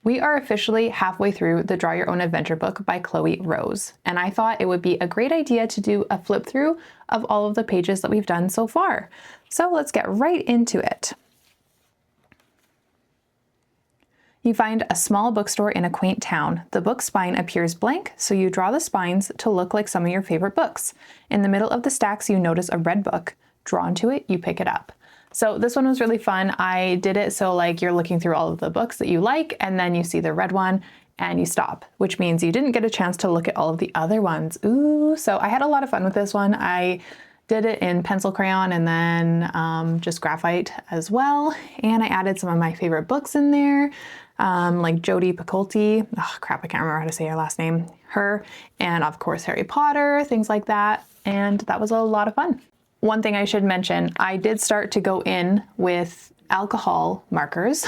We are officially halfway through the Draw Your Own Adventure book by Chloe Rose, and I thought it would be a great idea to do a flip through of all of the pages that we've done so far. So let's get right into it. You find a small bookstore in a quaint town. The book spine appears blank, so you draw the spines to look like some of your favorite books. In the middle of the stacks, you notice a red book. Drawn to it, you pick it up. So this one was really fun. I did it so like you're looking through all of the books that you like, and then you see the red one and you stop, which means you didn't get a chance to look at all of the other ones. Ooh, so I had a lot of fun with this one. I did it in pencil crayon and then just graphite as well. And I added some of my favorite books in there, like Jodi Picoult. Oh crap, I can't remember how to say her last name. Her, and of course Harry Potter, things like that. And that was a lot of fun. One thing I should mention, I did start to go in with alcohol markers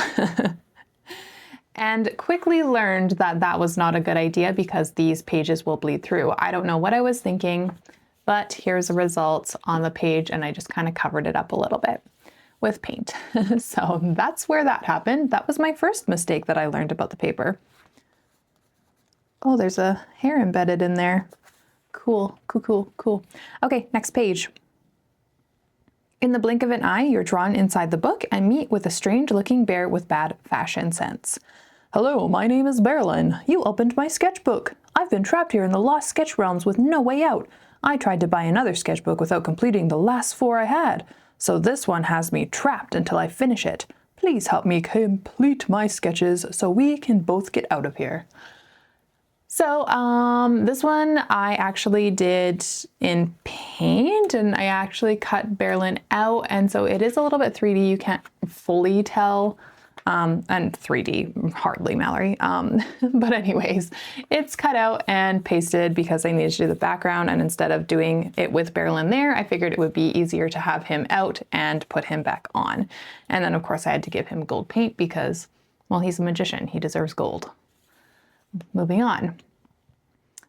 and quickly learned that that was not a good idea because these pages will bleed through. I don't know what I was thinking, but here's the results on the page, and I just kind of covered it up a little bit with paint. So that's where that happened. That was my first mistake that I learned about the paper. Oh, there's a hair embedded in there. Cool, cool, cool, cool. Okay, next page. In the blink of an eye, you're drawn inside the book and meet with a strange-looking bear with bad fashion sense. Hello, my name is Berlin. You opened my sketchbook. I've been trapped here in the lost sketch realms with no way out. I tried to buy another sketchbook without completing the last 4 I had, so this one has me trapped until I finish it. Please help me complete my sketches so we can both get out of here. So this one I actually did in paint, and I actually cut Berlin out, and so it is a little bit 3D. You can't fully tell, and 3D hardly, Mallory. But anyways, it's cut out and pasted because I needed to do the background, and instead of doing it with Berlin there, I figured it would be easier to have him out and put him back on. And then of course I had to give him gold paint because, well, he's a magician. He deserves gold. Moving on.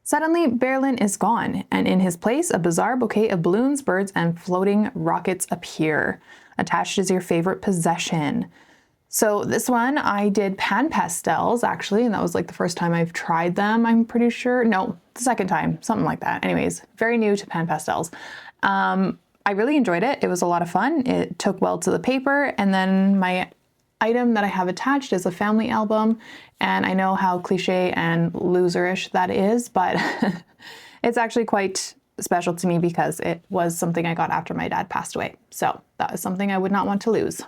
Suddenly, Berlin is gone, and in his place, a bizarre bouquet of balloons, birds, and floating rockets appear. Attached is your favorite possession. So this one, I did pan pastels, actually, and that was like the first time I've tried them, I'm pretty sure. No, the second time, something like that. Anyways, very new to pan pastels. I really enjoyed it. It was a lot of fun. It took well to the paper, and then my item that I have attached is a family album, and I know how cliche and loserish that is, but it's actually quite special to me because it was something I got after my dad passed away. So that is something I would not want to lose.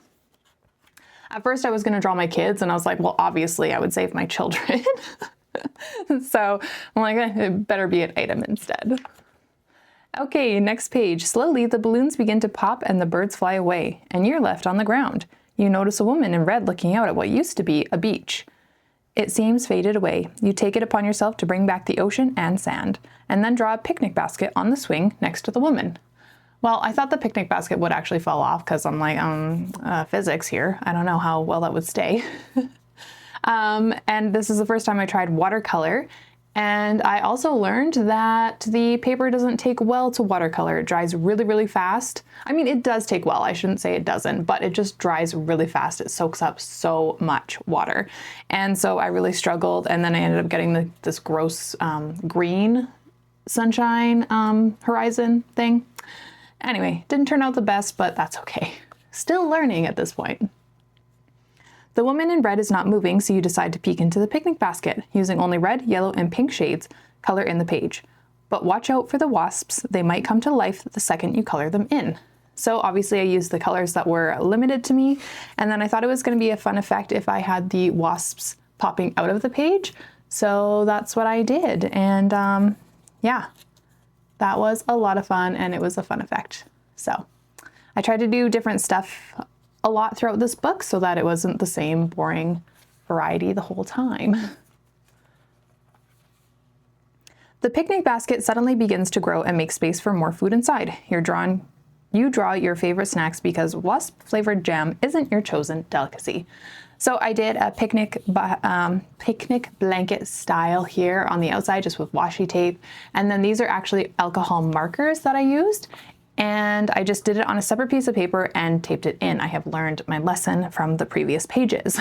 At first I was going to draw my kids, and I was like, well, obviously I would save my children. So I'm like, it better be an item instead. Okay, next page. Slowly the balloons begin to pop and the birds fly away, and you're left on the ground. You notice a woman in red looking out at what used to be a beach. It seems faded away. You take it upon yourself to bring back the ocean and sand, and then draw a picnic basket on the swing next to the woman. Well, I thought the picnic basket would actually fall off because I'm like, physics here. I don't know how well that would stay. And this is the first time I tried watercolor. And I also learned that the paper doesn't take well to watercolor. It dries really, really fast. I mean, it does take well. I shouldn't say it doesn't, but it just dries really fast. It soaks up so much water. And so I really struggled. And then I ended up getting this gross green sunshine horizon thing. Anyway, didn't turn out the best, but that's okay. Still learning at this point. The woman in red is not moving, so you decide to peek into the picnic basket, using only red, yellow, and pink shades, color in the page. But watch out for the wasps. They might come to life the second you color them in. So obviously I used the colors that were limited to me, and then I thought it was going to be a fun effect if I had the wasps popping out of the page. So that's what I did, and yeah, that was a lot of fun, and it was a fun effect. So I tried to do different stuff a lot throughout this book so that it wasn't the same boring variety the whole time. The picnic basket suddenly begins to grow and make space for more food inside. You draw your favorite snacks because wasp flavored jam isn't your chosen delicacy. So I did a picnic blanket style here on the outside, just with washi tape. And then these are actually alcohol markers that I used. And I just did it on a separate piece of paper and taped it in. I have learned my lesson from the previous pages.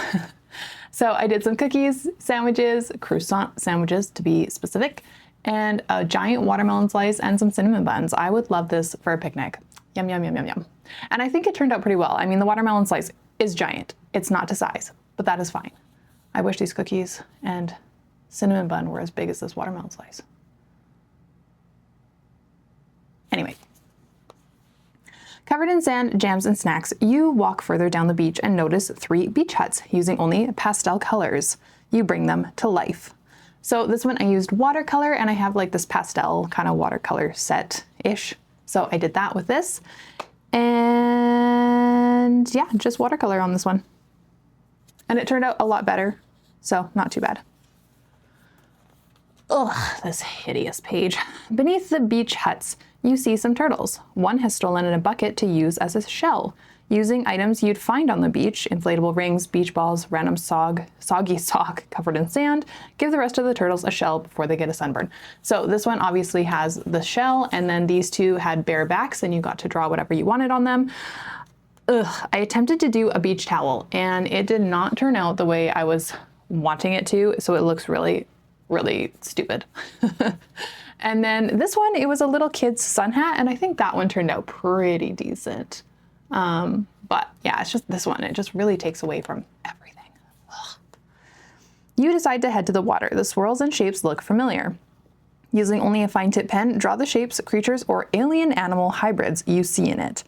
So I did some cookies, sandwiches, croissant sandwiches to be specific, and a giant watermelon slice and some cinnamon buns. I would love this for a picnic. Yum, yum, yum, yum, yum. And I think it turned out pretty well. I mean, the watermelon slice is giant. It's not to size, but that is fine. I wish these cookies and cinnamon bun were as big as this watermelon slice. Anyway. Covered in sand, jams, and snacks, you walk further down the beach and notice 3 beach huts using only pastel colors. You bring them to life. So this one I used watercolor, and I have like this pastel kind of watercolor set-ish. So I did that with this. And yeah, just watercolor on this one. And it turned out a lot better, so not too bad. Ugh, this hideous page. Beneath the beach huts, you see some turtles. One has stolen a bucket to use as a shell. Using items you'd find on the beach, inflatable rings, beach balls, random soggy sock covered in sand, give the rest of the turtles a shell before they get a sunburn. So this one obviously has the shell, and then these 2 had bare backs, and you got to draw whatever you wanted on them. Ugh, I attempted to do a beach towel, and it did not turn out the way I was wanting it to, so it looks really, really stupid. And then this one, it was a little kid's sun hat, and I think that one turned out pretty decent. But yeah, it's just this one, it just really takes away from everything. Ugh. You decide to head to the water. The swirls and shapes look familiar. Using only a fine tip pen, draw the shapes, creatures, or alien animal hybrids you see in it.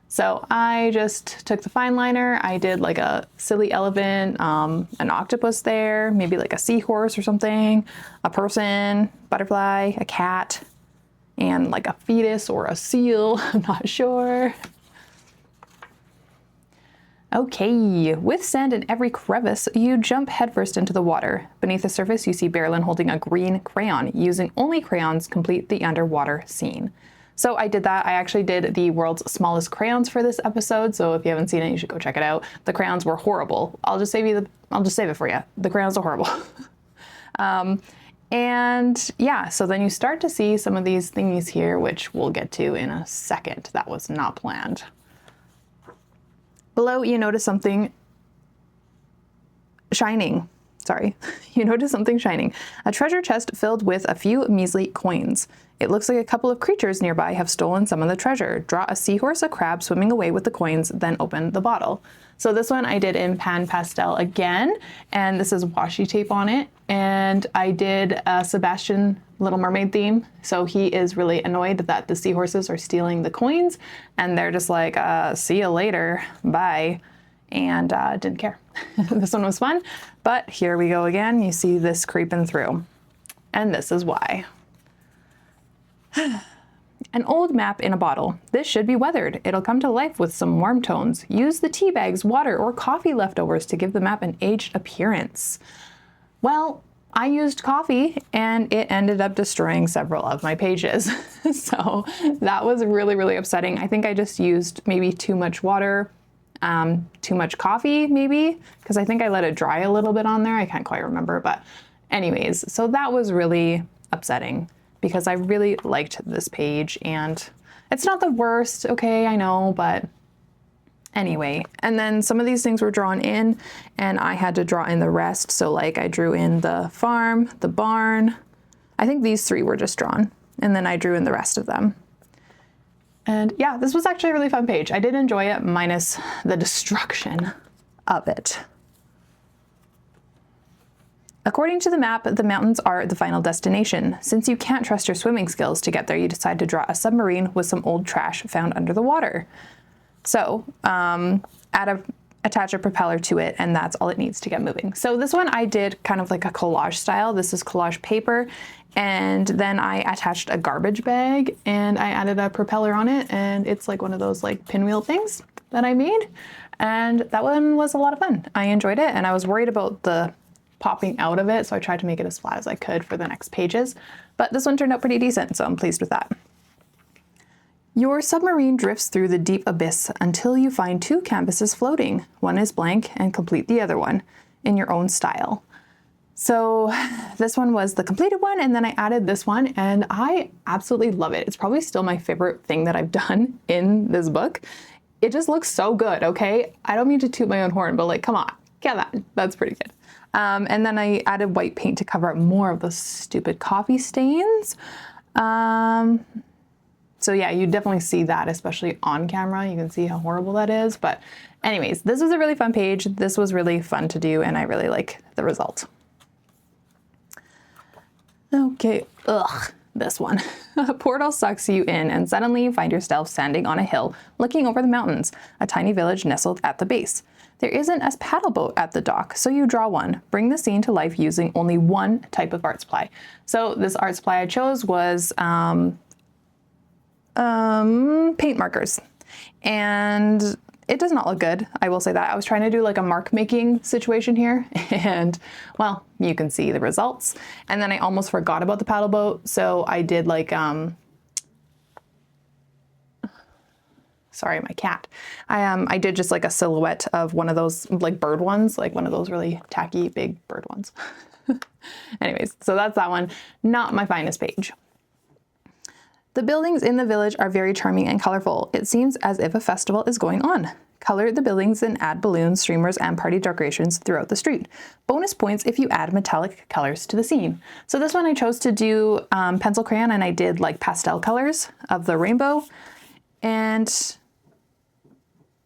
So I just took the fine liner, I did like a silly elephant, an octopus there, maybe like a seahorse or something, a person, butterfly, a cat, and like a fetus or a seal, I'm not sure. Okay, with sand in every crevice, you jump headfirst into the water. Beneath the surface, you see Bearlin holding a green crayon. Using only crayons, complete the underwater scene. So I did that. I actually did the world's smallest crayons for this episode, so if you haven't seen it, you should go check it out. The crayons were horrible. I'll just save it for you. The crayons are horrible. And yeah, so then you start to see some of these thingies here, which we'll get to in a second. That was not planned. Below, you notice something shining. Sorry, you notice something shining. A treasure chest filled with a few measly coins. It looks like a couple of creatures nearby have stolen some of the treasure. Draw a seahorse, a crab swimming away with the coins, then open the bottle. So this one I did in pan pastel again, and this is washi tape on it. And I did a Sebastian Little Mermaid theme. So he is really annoyed that the seahorses are stealing the coins, and they're just like, see you later, bye. And didn't care. This one was fun, but here we go again. You see this creeping through, and this is why. An old map in a bottle. This should be weathered. It'll come to life with some warm tones. Use the tea bags, water, or coffee leftovers to give the map an aged appearance. Well, I used coffee and it ended up destroying several of my pages. So that was really, really upsetting. I think I just used maybe too much water, too much coffee maybe, because I think I let it dry a little bit on there. I can't quite remember, but anyways, so that was really upsetting because I really liked this page, and it's not the worst, okay, I know, but anyway. And then some of these things were drawn in and I had to draw in the rest. So like I drew in the farm, the barn. I think these 3 were just drawn, and then I drew in the rest of them. And yeah, this was actually a really fun page. I did enjoy it, minus the destruction of it. According to the map, the mountains are the final destination. Since you can't trust your swimming skills to get there, you decide to draw a submarine with some old trash found under the water. So, attach a propeller to it, and that's all it needs to get moving. So this one I did kind of like a collage style. This is collage paper, and then I attached a garbage bag and I added a propeller on it, and it's like one of those like pinwheel things that I made, and that one was a lot of fun. I enjoyed it, and I was worried about the popping out of it, so I tried to make it as flat as I could for the next pages, but this one turned out pretty decent, so I'm pleased with that. Your submarine drifts through the deep abyss until you find 2 canvases floating. One is blank, and complete the other one in your own style. So this one was the completed one, and then I added this one, and I absolutely love it. It's probably still my favorite thing that I've done in this book. It just looks so good, okay? I don't mean to toot my own horn, but like, come on. Yeah, that's pretty good. And then I added white paint to cover up more of those stupid coffee stains. So yeah, you definitely see that, especially on camera. You can see how horrible that is. But anyways, this was a really fun page. This was really fun to do, and I really like the result. Okay, this one. A portal sucks you in, and suddenly you find yourself standing on a hill, looking over the mountains, a tiny village nestled at the base. There isn't a paddle boat at the dock, so you draw one. Bring the scene to life using only one type of art supply. So this art supply I chose was paint markers, and it does not look good. I will say that. I was trying to do like a mark making situation here, and well, you can see the results. And then I almost forgot about the paddle boat, so I did like sorry, my cat. I did just like a silhouette of one of those like bird ones, like one of those really tacky big bird ones. Anyways, so that's that one. Not my finest page. The buildings in the village are very charming and colorful. It seems as if a festival is going on. Color the buildings and add balloons, streamers, and party decorations throughout the street. Bonus points if you add metallic colors to the scene. So this one I chose to do pencil crayon, and I did like pastel colors of the rainbow, and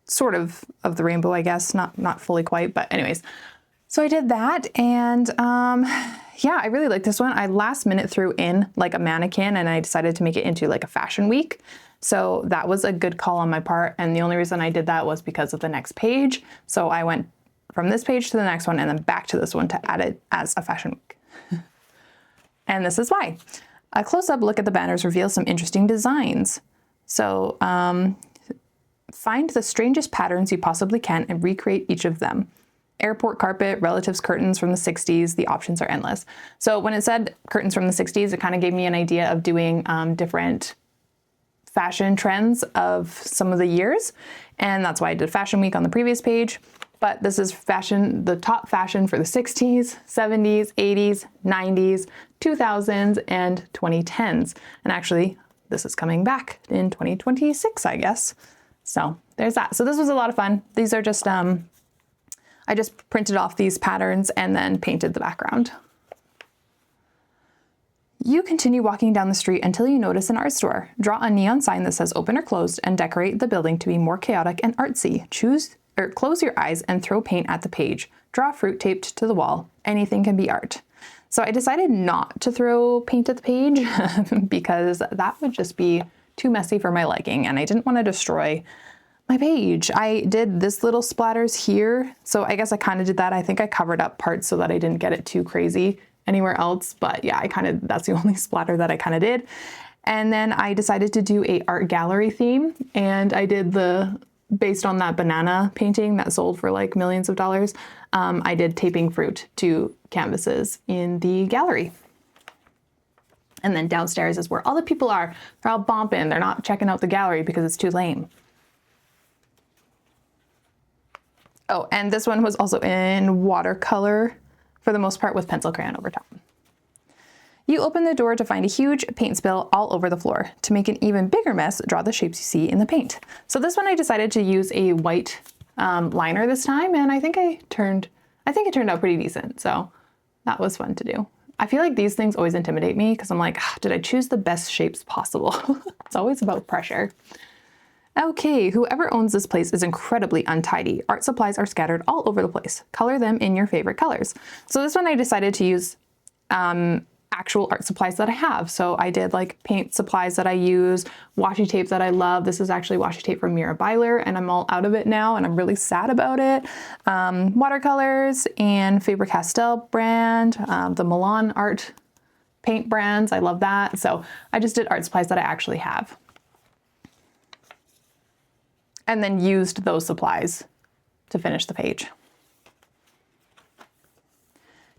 sort of the rainbow, I guess, not fully quite, but anyways. So I did that, and yeah, I really like this one. I last minute threw in like a mannequin, and I decided to make it into like a fashion week. So that was a good call on my part, and the only reason I did that was because of the next page. So I went from this page to the next one and then back to this one to add it as a fashion week. And this is why. A close-up look at the banners reveals some interesting designs. So find the strangest patterns you possibly can and recreate each of them. Airport carpet, relatives curtains from the 60s, the options are endless. So when it said curtains from the 60s, it kind of gave me an idea of doing different fashion trends of some of the years. And that's why I did Fashion Week on the previous page. But this is fashion, the top fashion for the 60s, 70s, 80s, 90s, 2000s, and 2010s. And actually, this is coming back in 2026, I guess. So there's that. So this was a lot of fun. These are just, I just printed off these patterns and then painted the background. You continue walking down the street until you notice an art store. Draw a neon sign that says open or closed and decorate the building to be more chaotic and artsy. Close your eyes and throw paint at the page. Draw fruit taped to the wall. Anything can be art. So I decided not to throw paint at the page because that would just be too messy for my liking, and I didn't want to destroy my page. I did this little splatters here, so I guess I kind of did that. I think I covered up parts so that I didn't get it too crazy anywhere else, but yeah, that's the only splatter that I kind of did. And then I decided to do a art gallery theme, and I did based on that banana painting that sold for like millions of dollars, I did taping fruit to canvases in the gallery. And then downstairs is where all the people are. They're all bomping. They're not checking out the gallery because it's too lame. Oh, and this one was also in watercolor for the most part with pencil crayon over top. You open the door to find a huge paint spill all over the floor. To make an even bigger mess, draw the shapes you see in the paint. So this one I decided to use a white liner this time, and I think it turned out pretty decent. So that was fun to do. I feel like these things always intimidate me because I'm like, did I choose the best shapes possible? It's always about pressure. Okay, whoever owns this place is incredibly untidy. Art supplies are scattered all over the place. Color them in your favorite colors. So this one I decided to use actual art supplies that I have. So I did like paint supplies that I use, washi tape that I love. This is actually washi tape from Mira Byler, and I'm all out of it now and I'm really sad about it. Watercolors and Faber-Castell brand, the Milan art paint brands. I love that. So I just did art supplies that I actually have. And then used those supplies to finish the page.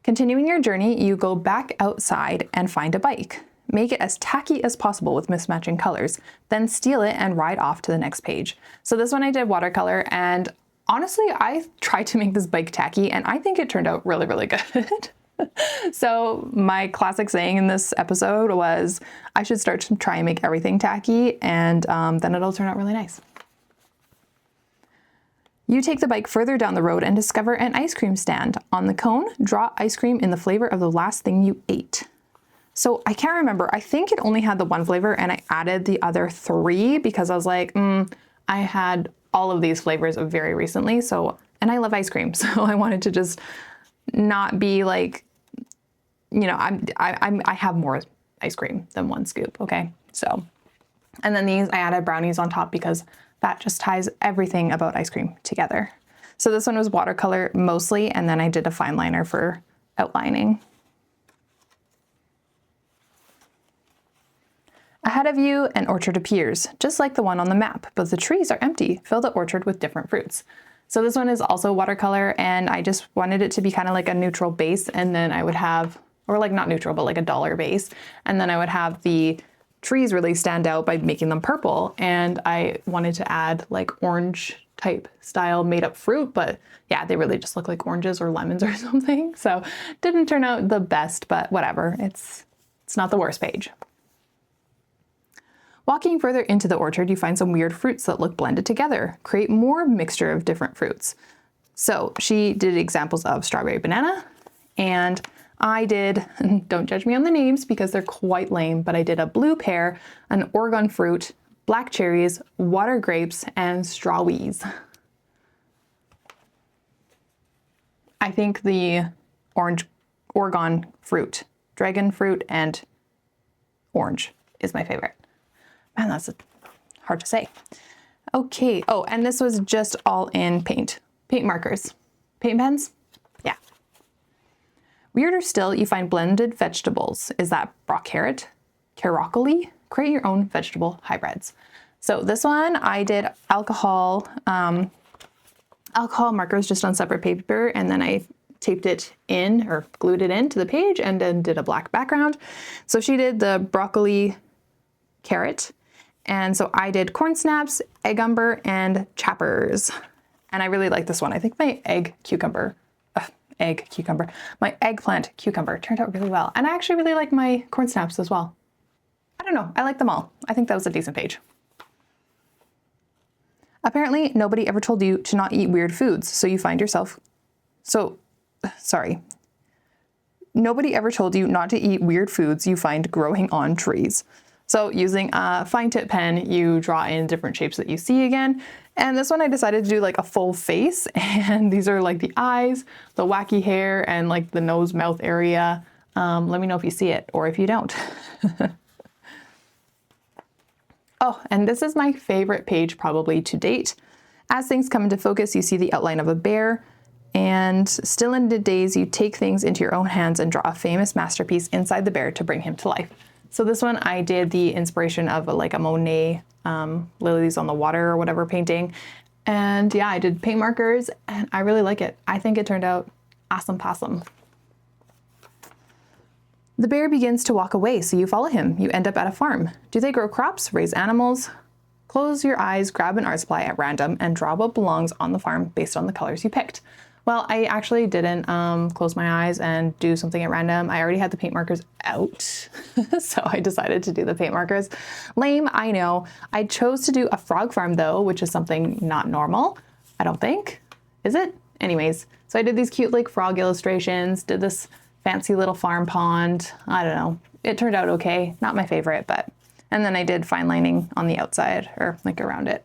Continuing your journey, you go back outside and find a bike. Make it as tacky as possible with mismatching colors, then steal it and ride off to the next page. So this one I did watercolor, and honestly, I tried to make this bike tacky and I think it turned out really, really good. So my classic saying in this episode was, I should start to try and make everything tacky, and then it'll turn out really nice. You take the bike further down the road and discover an ice cream stand. On the cone, draw ice cream in the flavor of the last thing you ate. So I can't remember. I think it only had the one flavor and I added the other 3 because I was like, I had all of these flavors very recently. And I love ice cream. So I wanted to just not be like, I have more ice cream than 1 scoop. Okay. So, and then I added brownies on top because that just ties everything about ice cream together. So this one was watercolor mostly, and then I did a fine liner for outlining. Ahead of you, an orchard appears, just like the one on the map, but the trees are empty. Fill the orchard with different fruits. So this one is also watercolor, and I just wanted it to be kind of like a neutral base, and then I would have, or like not neutral, but like a dollar base, and then I would have the trees really stand out by making them purple, and I wanted to add like orange type style made up fruit, but yeah, they really just look like oranges or lemons or something. So didn't turn out the best, but whatever. It's not the worst page. Walking further into the orchard, you find some weird fruits that look blended together. Create more mixture of different fruits. So she did examples of strawberry banana, and I did, don't judge me on the names because they're quite lame, but I did a blue pear, an Oregon fruit, black cherries, water grapes, and strawberries. I think the Oregon fruit, dragon fruit, and orange is my favorite. Man, that's hard to say. Okay, oh, and this was just all in paint markers, paint pens, yeah. Weirder still, you find blended vegetables. Is that brock carrot? Caroccoli? Create your own vegetable hybrids. So this one, I did alcohol markers just on separate paper, and then I taped it in or glued it into the page and then did a black background. So she did the broccoli carrot, and so I did corn snaps, egg umber, and chappers. And I really like this one. I think my my eggplant cucumber turned out really well. And I actually really like my corn snaps as well. I don't know, I like them all. I think that was a decent page. Apparently, nobody ever told you to not eat weird foods, so you find yourself, nobody ever told you not to eat weird foods you find growing on trees. So using a fine tip pen, you draw in different shapes that you see again. And this one I decided to do like a full face, and these are like the eyes, the wacky hair, and like the nose mouth area. Let me know if you see it or if you don't. Oh, and this is my favorite page probably to date. As things come into focus, you see the outline of a bear, and still in the days, you take things into your own hands and draw a famous masterpiece inside the bear to bring him to life. So this one I did the inspiration of like a Monet Lilies on the Water or whatever painting. And yeah, I did paint markers and I really like it. I think it turned out awesome possum. The bear begins to walk away, so you follow him. You end up at a farm. Do they grow crops, raise animals? Close your eyes, grab an art supply at random, and draw what belongs on the farm based on the colors you picked. Well, I actually didn't close my eyes and do something at random. I already had the paint markers out, so I decided to do the paint markers. Lame, I know. I chose to do a frog farm though, which is something not normal, I don't think. Is it? Anyways, so I did these cute like frog illustrations, did this fancy little farm pond. I don't know. It turned out okay. Not my favorite, but... And then I did fine lining on the outside, or like around it.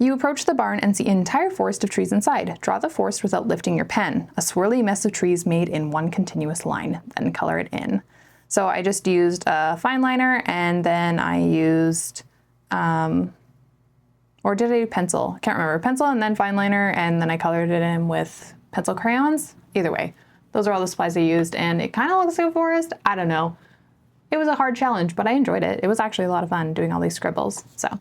You approach the barn and see an entire forest of trees inside. Draw the forest without lifting your pen. A swirly mess of trees made in one continuous line, then color it in. So I just used a fine liner, and then I used, or did I do pencil? I can't remember. Pencil and then fine liner, and then I colored it in with pencil crayons. Either way, those are all the supplies I used, and it kind of looks like a forest. I don't know. It was a hard challenge, but I enjoyed it. It was actually a lot of fun doing all these scribbles, so.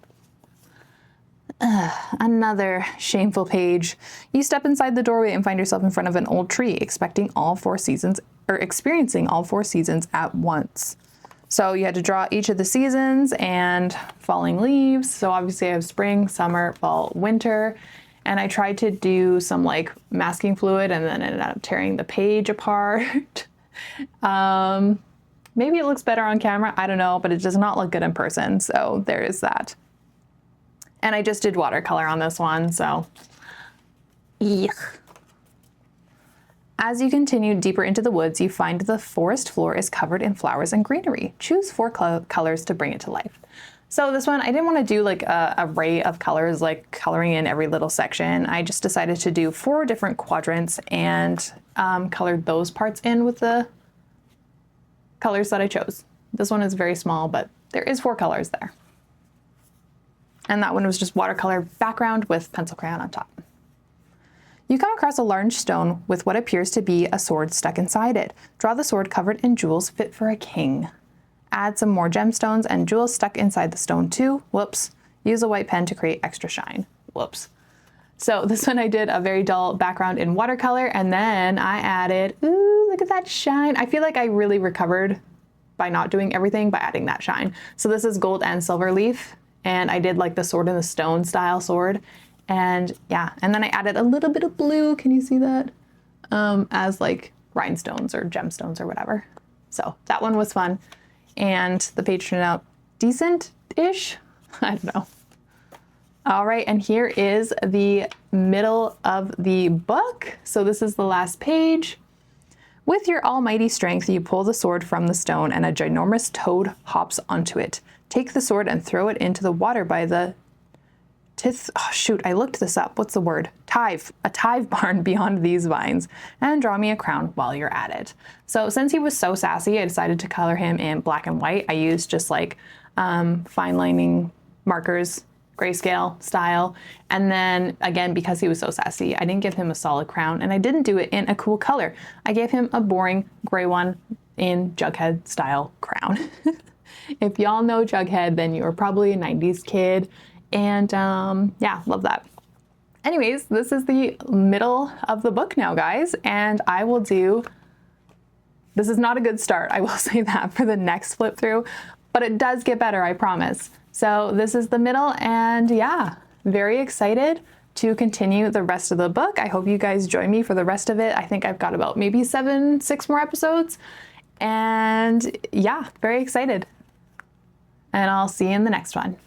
Another shameful page. You step inside the doorway and find yourself in front of an old tree, experiencing all 4 seasons at once. So you had to draw each of the seasons and falling leaves. So obviously I have spring, summer, fall, winter, and I tried to do some like masking fluid and then ended up tearing the page apart. Maybe it looks better on camera, I don't know, but it does not look good in person. So there is that. And I just did watercolor on this one, so yuck. As you continue deeper into the woods, you find the forest floor is covered in flowers and greenery. Choose 4 colors to bring it to life. So this one, I didn't want to do like a array of colors, like coloring in every little section. I just decided to do 4 different quadrants and colored those parts in with the colors that I chose. This one is very small, but there is 4 colors there. And that one was just watercolor background with pencil crayon on top. You come across a large stone with what appears to be a sword stuck inside it. Draw the sword covered in jewels fit for a king. Add some more gemstones and jewels stuck inside the stone too. Whoops. Use a white pen to create extra shine. Whoops. So this one I did a very dull background in watercolor, and then I added, ooh, look at that shine. I feel like I really recovered by not doing everything by adding that shine. So this is gold and silver leaf, and I did like the sword in the stone style sword. And yeah, and then I added a little bit of blue, can you see that? As like rhinestones or gemstones or whatever. So that one was fun. And the page turned out decent-ish. I don't know. All right, and here is the middle of the book. So this is the last page. With your almighty strength, you pull the sword from the stone and a ginormous toad hops onto it. Take the sword and throw it into the water by the oh shoot, I looked this up. What's the word? Tithe. A tithe barn beyond these vines, and draw me a crown while you're at it. So since he was so sassy, I decided to color him in black and white. I used just like fine lining markers, grayscale style. And then again, because he was so sassy, I didn't give him a solid crown, and I didn't do it in a cool color. I gave him a boring gray one in Jughead style crown. If y'all know Jughead, then you're probably a 90s kid. And yeah, love that. Anyways, this is the middle of the book now, guys, and I will do, this is not a good start, I will say that, for the next flip through, but it does get better, I promise. So this is the middle, and yeah, very excited to continue the rest of the book. I hope you guys join me for the rest of it. I think I've got about maybe 6 more episodes, and yeah, very excited. And I'll see you in the next one.